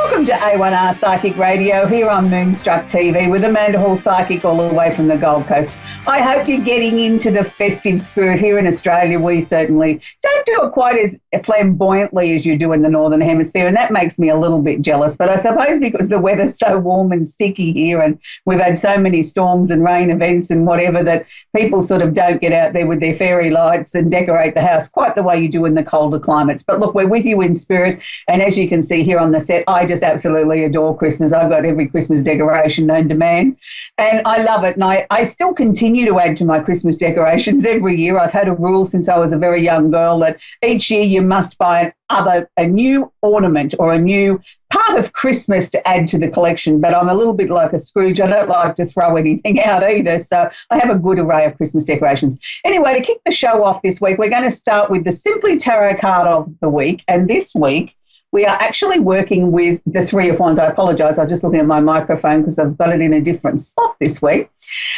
Welcome to A1R Psychic Radio here on Moonstruck TV with Amanda Hall Psychic all the way from the Gold Coast. I hope you're getting into the festive spirit. Here in Australia. We certainly don't do it quite as flamboyantly as you do in the Northern Hemisphere, and that makes me a little bit jealous. But I suppose because the weather's so warm and sticky here and we've had so many storms and rain events and whatever that people sort of don't get out there with their fairy lights and decorate the house quite the way you do in the colder climates. But look, we're with you in spirit, and as you can see here on the set, I just absolutely adore Christmas. I've got every Christmas decoration known to man, and I love it. And I still continue to add to my Christmas decorations every year. I've had a rule since I was a very young girl that each year you must buy a new ornament or a new part of Christmas to add to the collection. But I'm a little bit like a Scrooge. I don't like to throw anything out either. So I have a good array of Christmas decorations. Anyway, to kick the show off this week, we're going to start with the Simply Tarot card of the week. And this week, we are actually working with the Three of Wands. I apologise, I'm just looking at my microphone because I've got it in a different spot this week.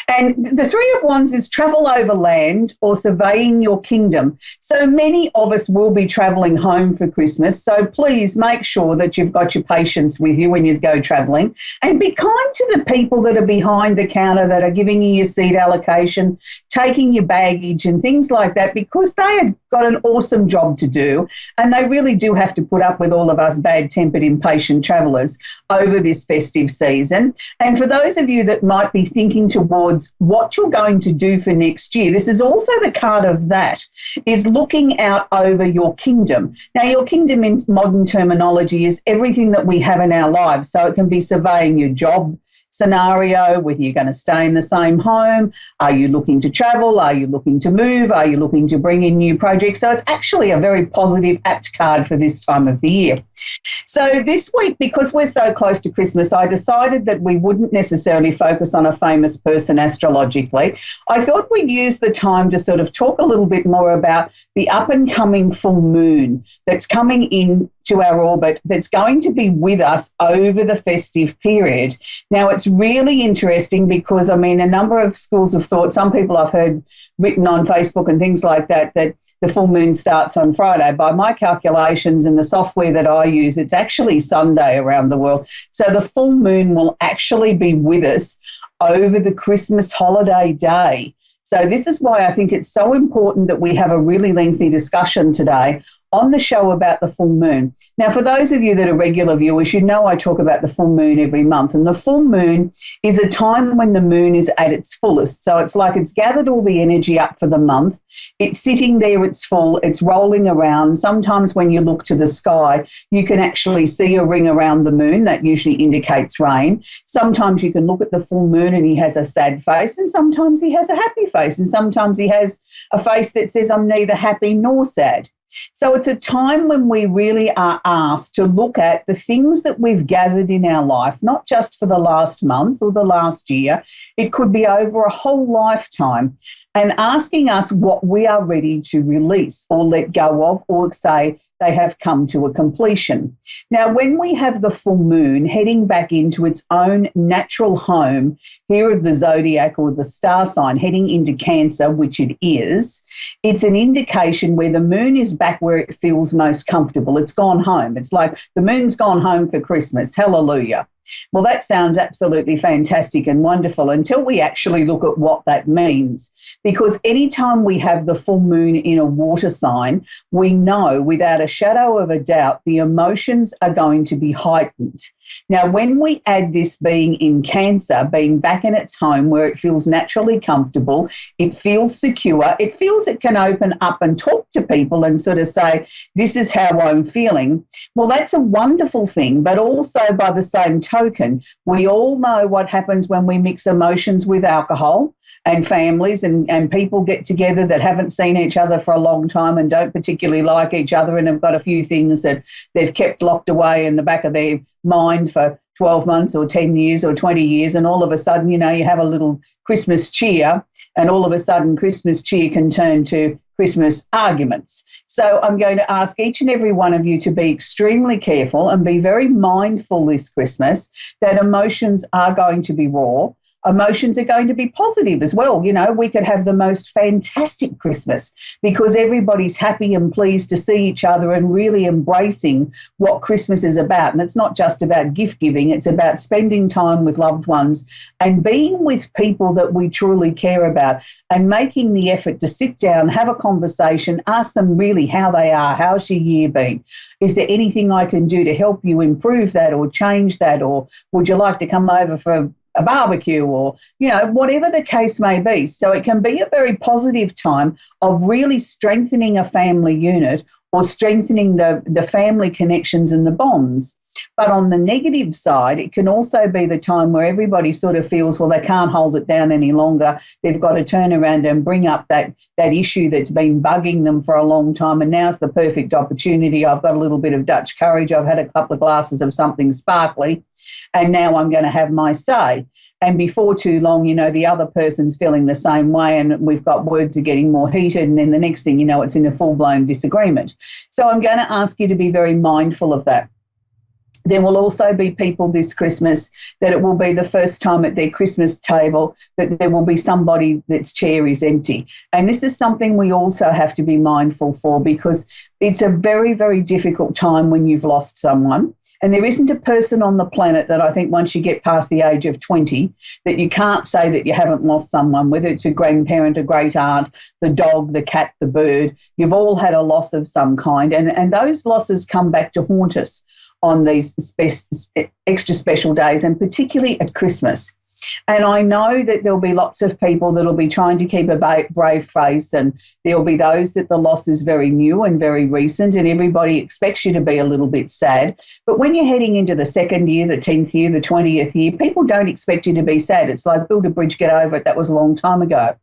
And the Three of Wands is travel over land or surveying your kingdom. So many of us will be travelling home for Christmas. So please make sure that you've got your patience with you when you go travelling, and be kind to the people that are behind the counter that are giving you your seat allocation, taking your baggage and things like that, because they have got an awesome job to do, and they really do have to put up with all of us bad-tempered, impatient travellers over this festive season. And for those of you that might be thinking towards what you're going to do for next year, this is also the card of that, is looking out over your kingdom. Now, your kingdom in modern terminology is everything that we have in our lives. So it can be surveying your job scenario, whether you're going to stay in the same home, are you looking to travel, are you looking to move, are you looking to bring in new projects. So it's actually a very positive, apt card for this time of the year. So this week, because we're so close to Christmas, I decided that we wouldn't necessarily focus on a famous person astrologically. I thought we'd use the time to sort of talk a little bit more about the up-and-coming full moon that's coming in to our orbit, that's going to be with us over the festive period. Now, it's really interesting because, I mean, a number of schools of thought, some people I've heard written on Facebook and things like that, that the full moon starts on Friday. By my calculations and the software that I use, it's actually Sunday around the world. So the full moon will actually be with us over the Christmas holiday day. So this is why I think it's so important that we have a really lengthy discussion today on the show about the full moon. Now, for those of you that are regular viewers, you know I talk about the full moon every month, and the full moon is a time when the moon is at its fullest. So it's like it's gathered all the energy up for the month. It's sitting there, it's full, it's rolling around. Sometimes when you look to the sky, you can actually see a ring around the moon. That usually indicates rain. Sometimes you can look at the full moon and he has a sad face, and sometimes he has a happy face, and sometimes he has a face that says, I'm neither happy nor sad. So it's a time when we really are asked to look at the things that we've gathered in our life, not just for the last month or the last year. It could be over a whole lifetime, and asking us what we are ready to release or let go of, or say they have come to a completion. Now, when we have the full moon heading back into its own natural home here of the zodiac or the star sign, heading into Cancer, which it is, it's an indication where the moon is back where it feels most comfortable. It's gone home. It's like the moon's gone home for Christmas. Hallelujah. Well, that sounds absolutely fantastic and wonderful until we actually look at what that means. Because anytime we have the full moon in a water sign, we know without a shadow of a doubt the emotions are going to be heightened. Now, when we add this being in Cancer, being back in its home where it feels naturally comfortable, it feels secure, it feels it can open up and talk to people and sort of say, this is how I'm feeling. Well, that's a wonderful thing, but also by the same token, we all know what happens when we mix emotions with alcohol, and families and people get together that haven't seen each other for a long time and don't particularly like each other and have got a few things that they've kept locked away in the back of their mind for 12 months or 10 years or 20 years, and all of a sudden, you know, you have a little Christmas cheer, and all of a sudden Christmas cheer can turn to Christmas arguments. So I'm going to ask each and every one of you to be extremely careful and be very mindful this Christmas that emotions are going to be raw. emotions are going to be positive as well. You know, we could have the most fantastic Christmas because everybody's happy and pleased to see each other and really embracing what Christmas is about. And it's not just about gift giving, it's about spending time with loved ones and being with people that we truly care about and making the effort to sit down, have a conversation, ask them really how they are, how's your year been? Is there anything I can do to help you improve that or change that? Or would you like to come over for a barbecue, or, you know, whatever the case may be. So it can be a very positive time of really strengthening a family unit or strengthening the family connections and the bonds. But on the negative side, it can also be the time where everybody sort of feels, well, they can't hold it down any longer. They've got to turn around and bring up that issue that's been bugging them for a long time. And now's the perfect opportunity. I've got a little bit of Dutch courage. I've had a couple of glasses of something sparkly, and now I'm going to have my say. And before too long, you know, the other person's feeling the same way, and we've got words are getting more heated, and then the next thing you know, it's in a full-blown disagreement. So I'm going to ask you to be very mindful of that. There will also be people this Christmas that it will be the first time at their Christmas table that there will be somebody that's chair is empty. And this is something we also have to be mindful for, because it's a very, very difficult time when you've lost someone. And there isn't a person on the planet that I think once you get past the age of 20 that you can't say that you haven't lost someone, whether it's a grandparent, a great aunt, the dog, the cat, the bird. You've all had a loss of some kind. And those losses come back to haunt us on these extra special days, and particularly at Christmas. And I know that there'll be lots of people that'll be trying to keep a brave face, and there'll be those that the loss is very new and very recent, and everybody expects you to be a little bit sad. But when you're heading into the second year, the 10th year, the 20th year, people don't expect you to be sad. It's like, build a bridge, get over it. That was a long time ago.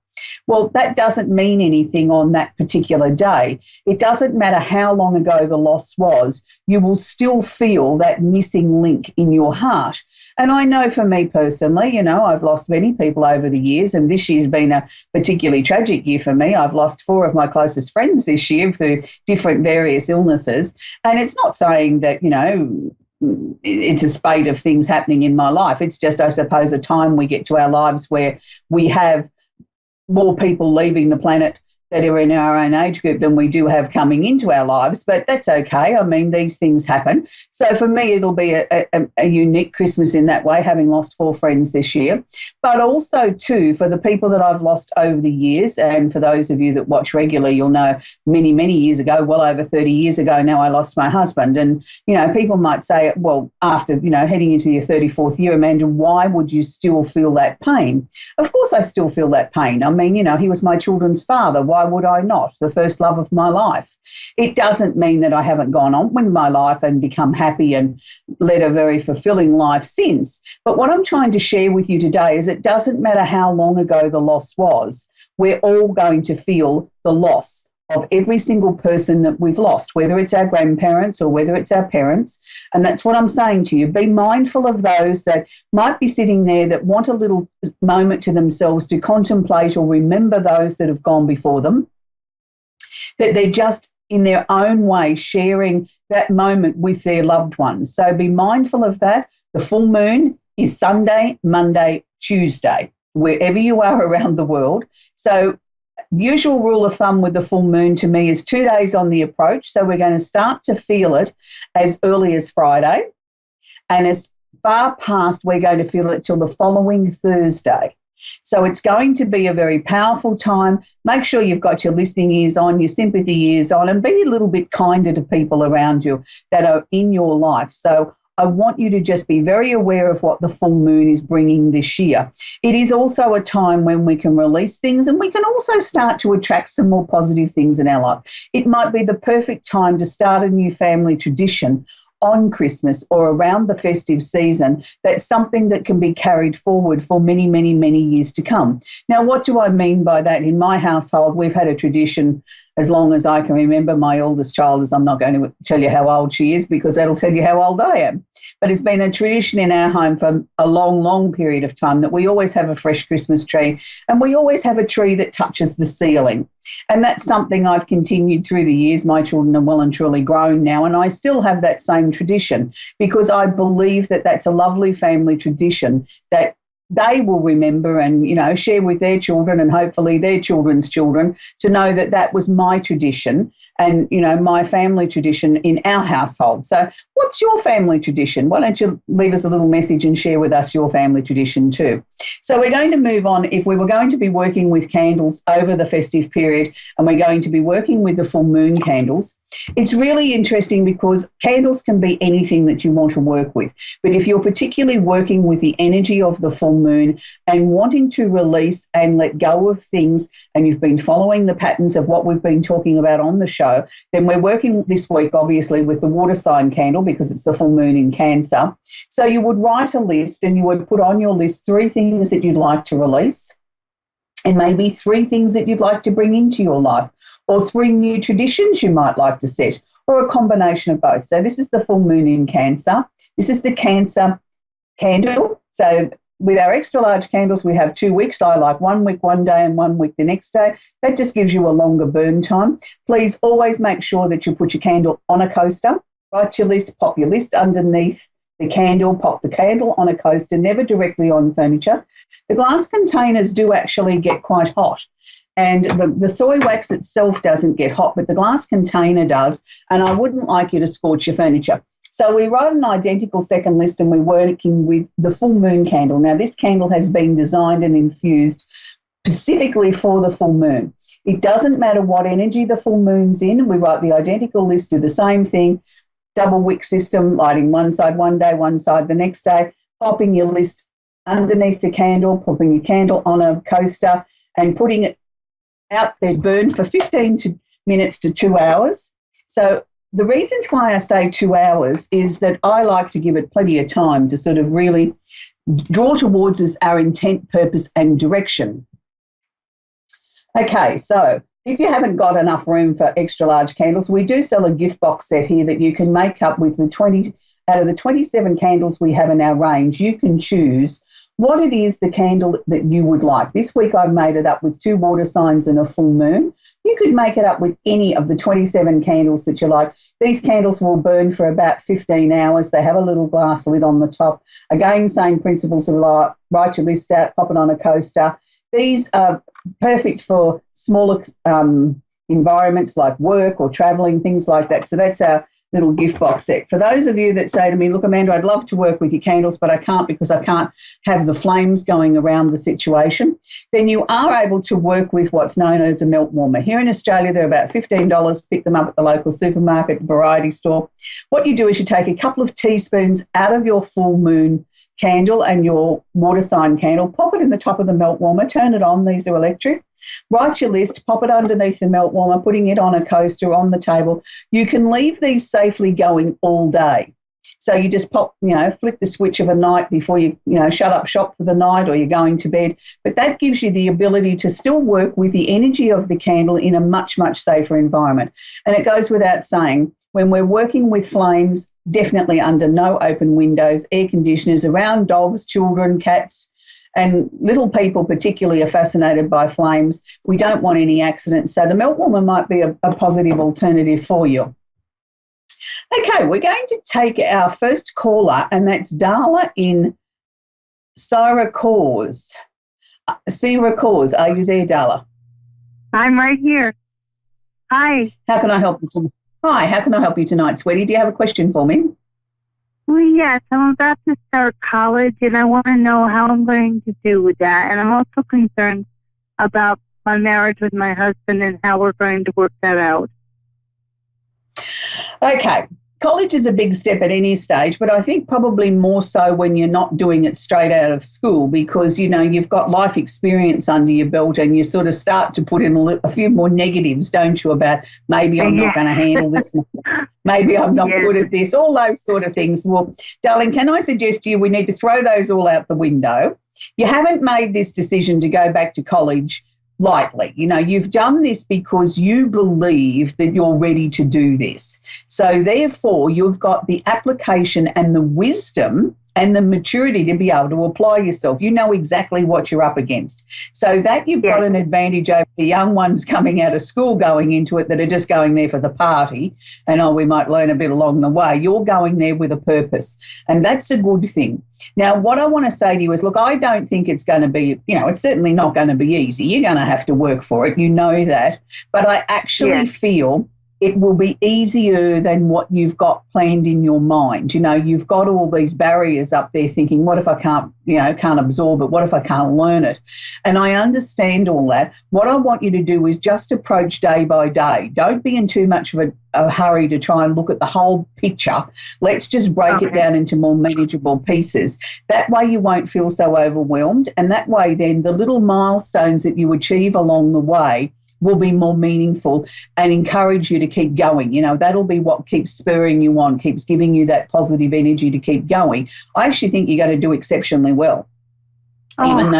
Well, that doesn't mean anything on that particular day. It doesn't matter how long ago the loss was. You will still feel that missing link in your heart. And I know for me personally, you know, I've lost many people over the years, and this year's been a particularly tragic year for me. I've lost 4 of my closest friends this year through different various illnesses. And it's not saying that, you know, it's a spate of things happening in my life. It's just, I suppose, a time we get to our lives where we have more people leaving the planet that are in our own age group than we do have coming into our lives, but that's okay. I mean, these things happen. So for me, it'll be a unique Christmas in that way, having lost 4 friends this year. But also, too, for the people that I've lost over the years, and for those of you that watch regularly, you'll know many, many years ago, well over 30 years ago now, I lost my husband. And, you know, people might say, well, after, you know, heading into your 34th year, Amanda, why would you still feel that pain? Of course I still feel that pain. I mean, you know, he was my children's father. Why would I not? The first love of my life. It doesn't mean that I haven't gone on with my life and become happy and led a very fulfilling life since. But what I'm trying to share with you today is it doesn't matter how long ago the loss was. We're all going to feel the loss of every single person that we've lost, whether it's our grandparents or whether it's our parents. And that's what I'm saying to you. Be mindful of those that might be sitting there that want a little moment to themselves to contemplate or remember those that have gone before them, that they're just in their own way sharing that moment with their loved ones. So be mindful of that. The full moon is Sunday, Monday, Tuesday, wherever you are around the world. So usual rule of thumb with the full moon to me is 2 days on the approach. So we're going to start to feel it as early as Friday. And as far past, we're going to feel it till the following Thursday. So it's going to be a very powerful time. Make sure you've got your listening ears on, your sympathy ears on, and be a little bit kinder to people around you that are in your life. So I want you to just be very aware of what the full moon is bringing this year. It is also a time when we can release things, and we can also start to attract some more positive things in our life. It might be the perfect time to start a new family tradition on Christmas or around the festive season. That's something that can be carried forward for many, many, many years to come. Now, what do I mean by that? In my household, we've had a tradition as long as I can remember. My oldest child is, I'm not going to tell you how old she is because that'll tell you how old I am. But it's been a tradition in our home for a long, long period of time that we always have a fresh Christmas tree, and we always have a tree that touches the ceiling. And that's something I've continued through the years. My children are well and truly grown now, and I still have that same tradition because I believe that that's a lovely family tradition that they will remember and, share with their children and hopefully their children's children to know that that was my tradition and, my family tradition in our household. So what's your family tradition? Why don't you leave us a little message and share with us your family tradition too? So we're going to move on. If we were going to be working with candles over the festive period and we're going to be working with the full moon candles, it's really interesting because candles can be anything that you want to work with. But if you're particularly working with the energy of the full moon and wanting to release and let go of things, and you've been following the patterns of what we've been talking about on the show, then we're working this week, obviously, with the water sign candle because it's the full moon in Cancer. So you would write a list and you would put on your list 3 things that you'd like to release and maybe 3 things that you'd like to bring into your life, or 3 new traditions you might like to set, or a combination of both. So this is the full moon in Cancer. This is the Cancer candle. So with our extra large candles, we have 2 wicks. I like 1 wick one day and 1 wick the next day. That just gives you a longer burn time. Please always make sure that you put your candle on a coaster. Write your list, pop your list underneath the candle, pop the candle on a coaster, never directly on furniture. The glass containers do actually get quite hot. And the soy wax itself doesn't get hot, but the glass container does. And I wouldn't like you to scorch your furniture. So we write an identical second list and we're working with the full moon candle. Now, this candle has been designed and infused specifically for the full moon. It doesn't matter what energy the full moon's in. We write the identical list, do the same thing, double wick system, lighting one side one day, one side the next day, popping your list underneath the candle, popping your candle on a coaster and putting it out there, burn for 15 minutes to 2 hours. So the reasons why I say 2 hours is that I like to give it plenty of time to sort of really draw towards us our intent, purpose and direction. Okay, so if you haven't got enough room for extra large candles, we do sell a gift box set here that you can make up with the 20 out of the 27 candles we have in our range. You can choose what it is, the candle that you would like. This week I've made it up with 2 water signs and a full moon. You could make it up with any of the 27 candles that you like. These candles will burn for about 15 hours. They have a little glass lid on the top. Again, same principles of like, write your list out, pop it on a coaster. These are perfect for smaller environments like work or travelling, things like that. So that's our little gift box set. For those of you that say to me, look, Amanda, I'd love to work with your candles, but I can't because I can't have the flames going around the situation, then you are able to work with what's known as a melt warmer. Here in Australia, they're about $15. Pick them up at the local supermarket, variety store. What you do is you take a couple of teaspoons out of your full moon candle and your water sign candle, pop it in the top of the melt warmer, turn it on, these are electric, write your list, pop it underneath the melt warmer, putting it on a coaster on the table. You can leave these safely going all day. So you just pop, flick the switch of a night before you, shut up shop for the night or you're going to bed. But that gives you the ability to still work with the energy of the candle in a much, much safer environment. And it goes without saying, when we're working with flames, definitely under no open windows, air conditioners, around dogs, children, cats, and little people particularly are fascinated by flames. We don't want any accidents. So the melt warmer might be a positive alternative for you. Okay, we're going to take our first caller, and that's Darla in Syracuse. Syracuse, are you there, Darla? I'm right here. Hi. How can I help you tonight? Hi, how can I help you tonight, sweetie? Do you have a question for me? Well, yes, I'm about to start college, and I want to know how I'm going to do with that. And I'm also concerned about my marriage with my husband and how we're going to work that out. Okay. College is a big step at any stage, but I think probably more so when you're not doing it straight out of school because, you've got life experience under your belt and you sort of start to put in a few more negatives, don't you, about maybe I'm not going to handle this, maybe I'm not good at this, all those sort of things. Well, darling, can I suggest to you we need to throw those all out the window? You haven't made this decision to go back to college lightly. You've done this because you believe that you're ready to do this. So therefore, you've got the application and the wisdom and the maturity to be able to apply yourself. You know exactly what you're up against. So that you've got an advantage over the young ones coming out of school going into it that are just going there for the party and, oh, we might learn a bit along the way. You're going there with a purpose, and that's a good thing. Now, what I want to say to you is, look, I don't think it's going to be, it's certainly not going to be easy. You're going to have to work for it. You know that. But I actually feel it will be easier than what you've got planned in your mind. You've got all these barriers up there thinking, what if I can't absorb it? What if I can't learn it? And I understand all that. What I want you to do is just approach day by day. Don't be in too much of a hurry to try and look at the whole picture. Let's just break it down into more manageable pieces. That way you won't feel so overwhelmed. And that way then the little milestones that you achieve along the way will be more meaningful and encourage you to keep going. That'll be what keeps spurring you on, keeps giving you that positive energy to keep going. I actually think you're going to do exceptionally well. Even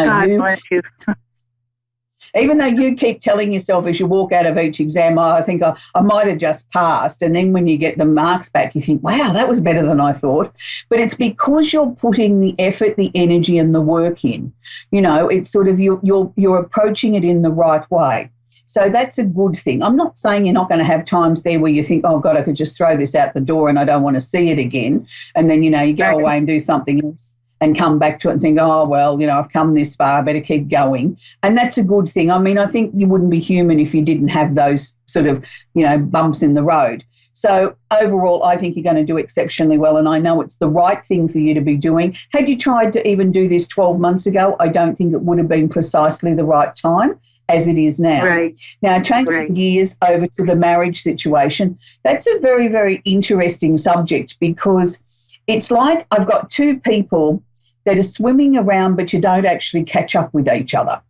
though you keep telling yourself as you walk out of each exam, I think I might have just passed. And then when you get the marks back, you think, wow, that was better than I thought. But it's because you're putting the effort, the energy and the work in. It's sort of you're approaching it in the right way. So that's a good thing. I'm not saying you're not going to have times there where you think, oh, God, I could just throw this out the door and I don't want to see it again. And then, you go away and do something else and come back to it and think, oh, well, I've come this far, I better keep going. And that's a good thing. I mean, I think you wouldn't be human if you didn't have those sort of, bumps in the road. So overall, I think you're going to do exceptionally well, and I know it's the right thing for you to be doing. Had you tried to even do this 12 months ago, I don't think it would have been precisely the right time as it is now. Right. Now, changing gears over to the marriage situation, that's a very, very interesting subject because it's like I've got two people that are swimming around, but you don't actually catch up with each other.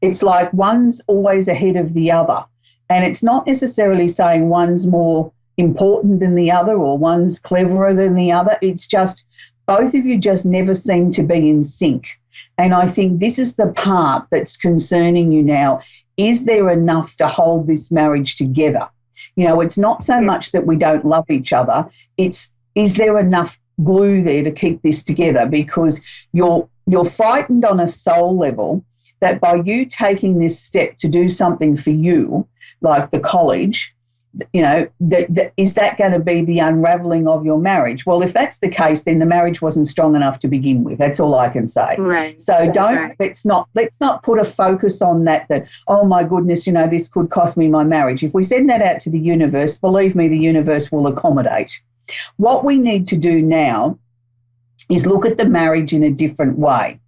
It's like one's always ahead of the other, and it's not necessarily saying one's more important than the other or one's cleverer than the other. It's just both of you just never seem to be in sync. And I think this is the part that's concerning you now. Is there enough to hold this marriage together? It's not so much that we don't love each other. Is there enough glue there to keep this together? Because you're frightened on a soul level that by you taking this step to do something for you, like the college, is that going to be the unravelling of your marriage? Well, if that's the case, then the marriage wasn't strong enough to begin with. That's all I can say. Right. So let's not put a focus on that, oh my goodness, this could cost me my marriage. If we send that out to the universe, believe me, the universe will accommodate. What we need to do now is look at the marriage in a different way.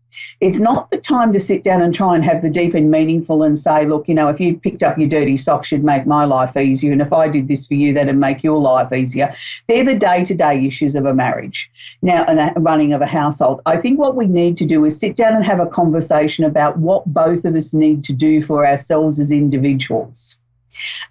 It's not the time to sit down and try and have the deep and meaningful and say, look, if you picked up your dirty socks, you'd make my life easier. And if I did this for you, that'd make your life easier. They're the day-to-day issues of a marriage now and the running of a household. I think what we need to do is sit down and have a conversation about what both of us need to do for ourselves as individuals.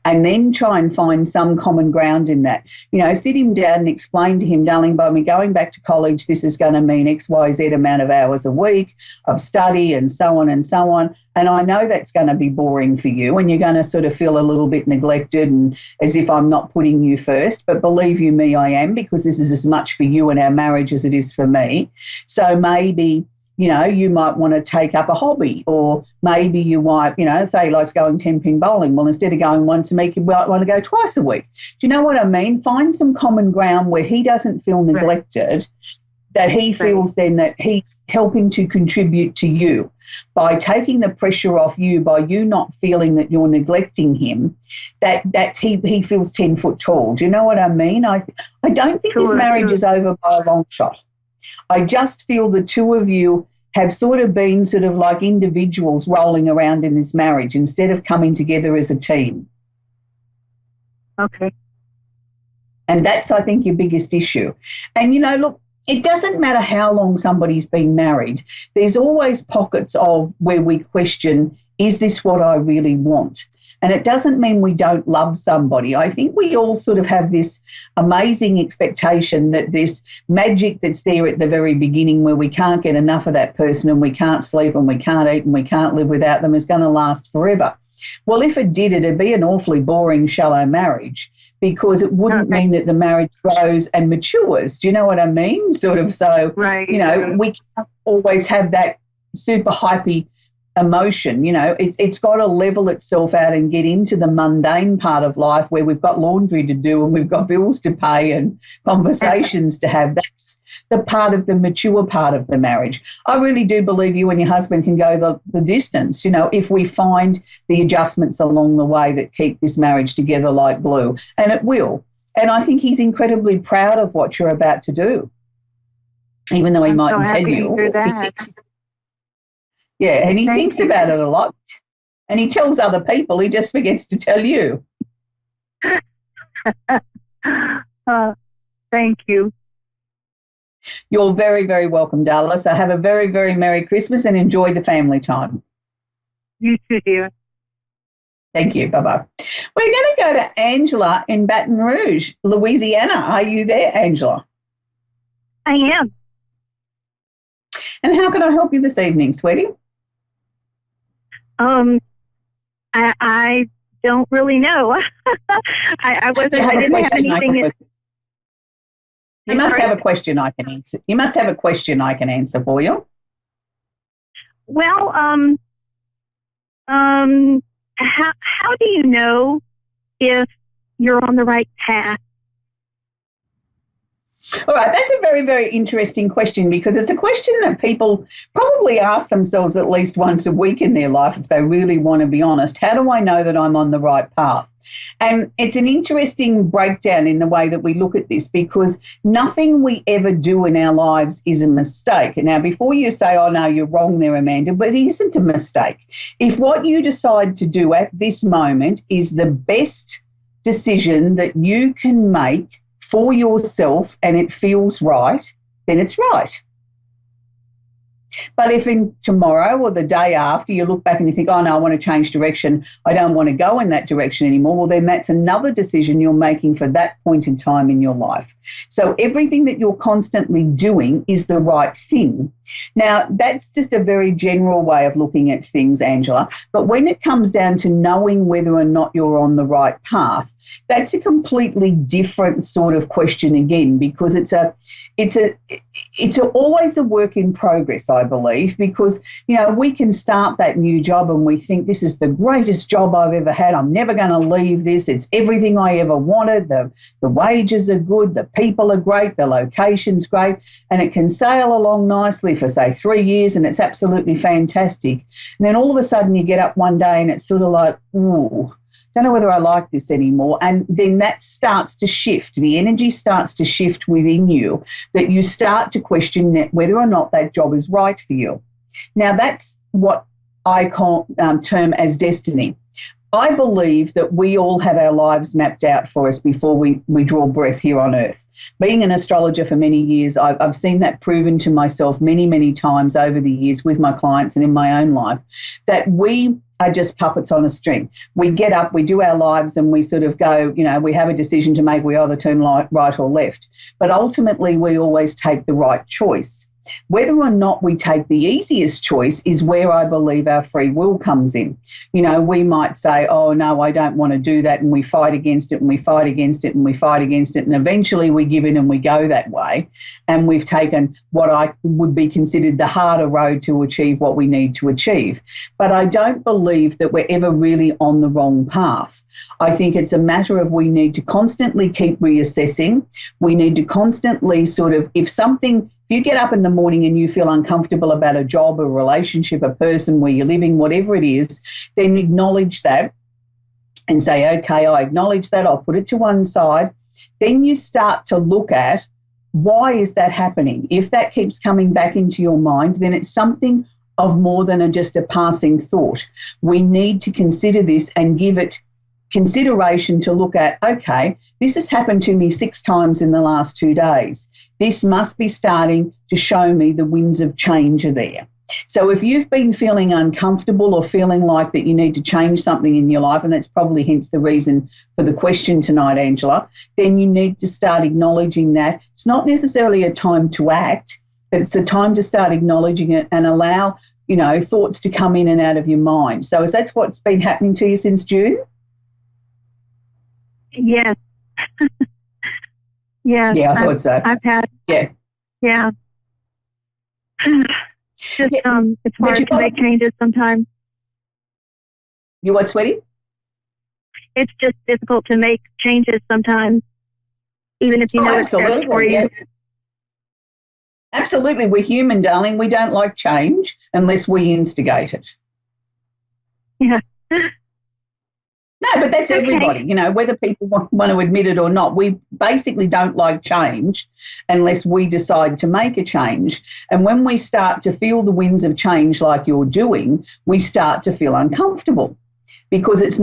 And then try and find some common ground in that. Sit him down and explain to him, darling, by me going back to college, this is going to mean X, Y, Z amount of hours a week of study and so on and so on. And I know that's going to be boring for you and you're going to sort of feel a little bit neglected and as if I'm not putting you first. But believe you me, I am, because this is as much for you and our marriage as it is for me. So maybe you might want to take up a hobby, or maybe you might, say he likes going 10-pin bowling. Well, instead of going once a week, you might want to go twice a week. Do you know what I mean? Find some common ground where he doesn't feel neglected, that he feels then that he's helping to contribute to you by taking the pressure off you, by you not feeling that you're neglecting him, that he feels 10 foot tall. Do you know what I mean? I don't think this marriage is over by a long shot. I just feel the two of you have sort of been sort of like individuals rolling around in this marriage instead of coming together as a team. Okay. And that's, I think, your biggest issue. And, look, it doesn't matter how long somebody's been married. There's always pockets of where we question, is this what I really want? And it doesn't mean we don't love somebody. I think we all sort of have this amazing expectation that this magic that's there at the very beginning where we can't get enough of that person and we can't sleep and we can't eat and we can't live without them is going to last forever. Well, if it did, it'd be an awfully boring, shallow marriage, because it wouldn't mean that the marriage grows and matures. Do you know what I mean? Sort of. So, right. We can't always have that super hypey emotion. It's got to level itself out and get into the mundane part of life where we've got laundry to do and we've got bills to pay and conversations to have. That's the part of the mature part of the marriage. I really do believe you and your husband can go the distance, if we find the adjustments along the way that keep this marriage together like glue, and it will. And I think he's incredibly proud of what you're about to do, even though he mightn't tell you. Yeah, and he thinks about it a lot, and he tells other people. He just forgets to tell you. Thank you. You're very, very welcome, Darla. So have a very, very Merry Christmas and enjoy the family time. You too, dear. Thank you. Bye-bye. We're going to go to Angela in Baton Rouge, Louisiana. Are you there, Angela? I am. And how can I help you this evening, sweetie? I don't really know. I wasn't. I didn't have anything. You must have a question I can answer. You must have a question I can answer for you. Well, how do you know if you're on the right path? All right, that's a very, very interesting question, because it's a question that people probably ask themselves at least once a week in their life if they really want to be honest. How do I know that I'm on the right path? And it's an interesting breakdown in the way that we look at this, because nothing we ever do in our lives is a mistake. Now, before you say, oh, no, you're wrong there, Amanda, but it isn't a mistake. If what you decide to do at this moment is the best decision that you can make for yourself and it feels right, then it's right. But if in tomorrow or the day after you look back and you think, oh, no, I want to change direction, I don't want to go in that direction anymore, well, then that's another decision you're making for that point in time in your life. So everything that you're constantly doing is the right thing. Now, that's just a very general way of looking at things, Angela. But when it comes down to knowing whether or not you're on the right path, that's a completely different sort of question again, because it's always a work in progress, I believe, because, we can start that new job and we think this is the greatest job I've ever had. I'm never going to leave this. It's everything I ever wanted. The wages are good. The people are great. The location's great. And it can sail along nicely for, say, 3 years and it's absolutely fantastic. And then all of a sudden you get up one day and it's sort of like, ooh, don't know whether I like this anymore. And then that starts to shift. The energy starts to shift within you, that you start to question whether or not that job is right for you. Now, that's what I term as destiny. I believe that we all have our lives mapped out for us before we draw breath here on earth. Being an astrologer for many years, I've seen that proven to myself many, many times over the years with my clients and in my own life, that we are just puppets on a string. We get up, we do our lives, and we sort of go, we have a decision to make. We either turn right or left. But ultimately, we always take the right choice. Whether or not we take the easiest choice is where I believe our free will comes in. We might say, oh, no, I don't want to do that, and we fight against it, and we fight against it, and we fight against it, and eventually we give in and we go that way, and we've taken what I would be considered the harder road to achieve what we need to achieve. But I don't believe that we're ever really on the wrong path. I think it's a matter of we need to constantly keep reassessing. We need to constantly if you get up in the morning and you feel uncomfortable about a job, a relationship, a person, where you're living, whatever it is, then acknowledge that and say, okay, I acknowledge that, I'll put it to one side. Then you start to look at, why is that happening? If that keeps coming back into your mind, then it's something of more than just a passing thought. We need to consider this and give it consideration to look at, okay, this has happened to me 6 times in the last 2 days. This must be starting to show me the winds of change are there. So if you've been feeling uncomfortable or feeling like that you need to change something in your life, and that's probably hence the reason for the question tonight, Angela, then you need to start acknowledging that. It's not necessarily a time to act, but it's a time to start acknowledging it and allow, thoughts to come in and out of your mind. So is that what's been happening to you since June? Yes, Yeah. Yeah, I thought so. I've had. Yeah. Yeah. It's hard to make changes sometimes. You what, sweetie? It's just difficult to make changes sometimes, even if you know it's best for you. Yeah. Absolutely. We're human, darling. We don't like change unless we instigate it. Yeah. No, but that's everybody, you know, whether people want to admit it or not. We basically don't like change unless we decide to make a change. And when we start to feel the winds of change like you're doing, we start to feel uncomfortable because it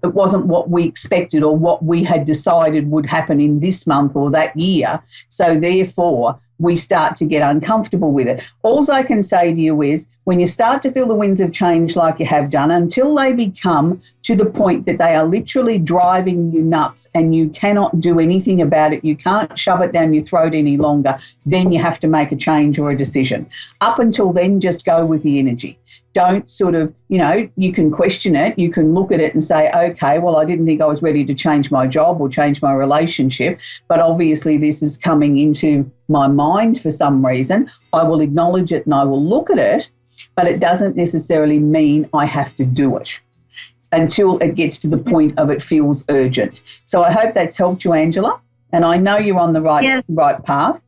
wasn't what we expected or what we had decided would happen in this month or that year. So therefore, we start to get uncomfortable with it. All I can say to you is when you start to feel the winds of change like you have done, until they become to the point that they are literally driving you nuts and you cannot do anything about it, you can't shove it down your throat any longer, then you have to make a change or a decision. Up until then, just go with the energy. Don't sort of, you know, you can question it, you can look at it and say, okay, well, I didn't think I was ready to change my job or change my relationship, but obviously this is coming into my mind for some reason. I will acknowledge it and I will look at it, but it doesn't necessarily mean I have to do it until it gets to the point of it feels urgent. So I hope that's helped you, Angela, and I know you're on the right path.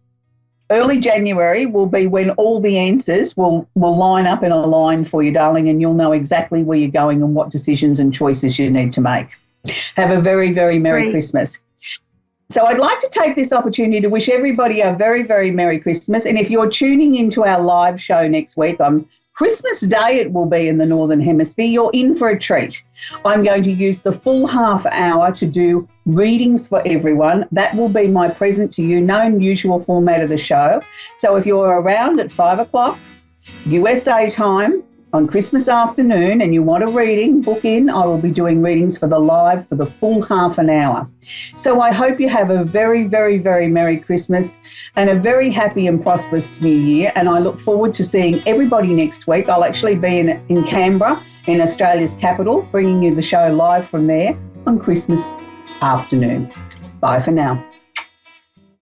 Early January will be when all the answers will line up in a line for you, darling, and you'll know exactly where you're going and what decisions and choices you need to make. Have a very, very Merry Christmas. So I'd like to take this opportunity to wish everybody a very, very Merry Christmas. And if you're tuning into our live show next week on Christmas Day, it will be in the Northern Hemisphere, you're in for a treat. I'm going to use the full half hour to do readings for everyone. That will be my present to you, no unusual format of the show. So if you're around at 5 o'clock USA time on Christmas afternoon and you want a reading, book in. I will be doing readings for the full half an hour. So I hope you have a very, very, very Merry Christmas and a very happy and prosperous New Year. And I look forward to seeing everybody next week. I'll actually be in Canberra, in Australia's capital, bringing you the show live from there on Christmas afternoon. Bye for now.